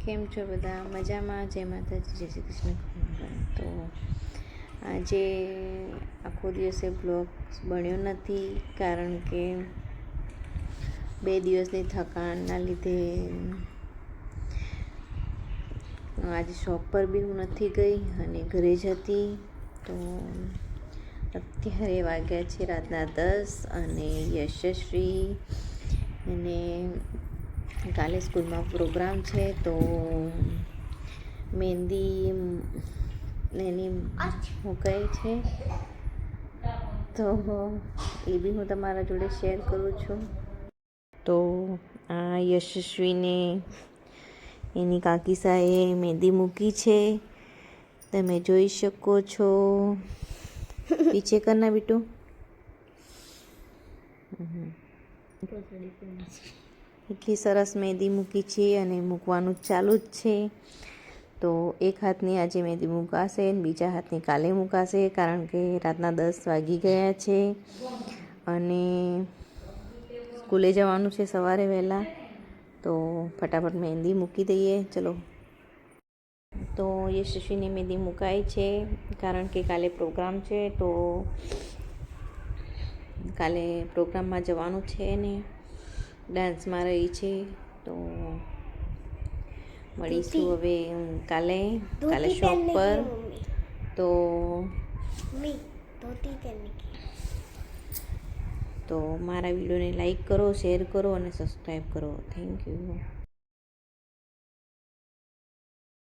કેમ છો બધા? મજામાં? જય માતાજી, જય શ્રી કૃષ્ણ. તો આજે આખો દિવસે બ્લોગ બન્યો નથી, કારણ કે 2 દિવસની થકાણના લીધે આજે શોપ પર બી હું નથી ગઈ અને ઘરે જ હતી. તો અત્યારે વાગ્યા છે રાતના 10 અને યશસ્વી અને કાલે સ્કૂલમાં પ્રોગ્રામ છે, તો મહેંદી એની મુકાઈ છે, તો એ બી હું તમારા જોડે શેર કરું છું. તો આ યશસ્વીને એની કાકીસાએ મહેંદી મૂકી છે, તમે જોઈ શકો છો. પીછે કરના બીટુ. એટલી સરસ મહેંદી મૂકી છે અને મૂકવાનું ચાલુ જ છે. તો એક હાથની આજે મહેંદી મૂકાશે અને બીજા હાથની કાલે મૂકાશે, કારણ કે રાતના 10 વાગી ગયા છે અને સ્કૂલે જવાનું છે સવારે વહેલા. તો ફટાફટ મહેંદી મૂકી દઈએ. ચલો, તો યશસ્વીની મહેંદી મુકાઈ છે, કારણ કે કાલે પ્રોગ્રામ છે. તો કાલે પ્રોગ્રામમાં જવાનું છે ને ડાન્સમાં રહી છે. તો મળીશું હવે કાલે શોપ પર. તો મારા વિડીયોને લાઈક કરો, શેર કરો અને સબસ્ક્રાઈબ કરો. Thank you.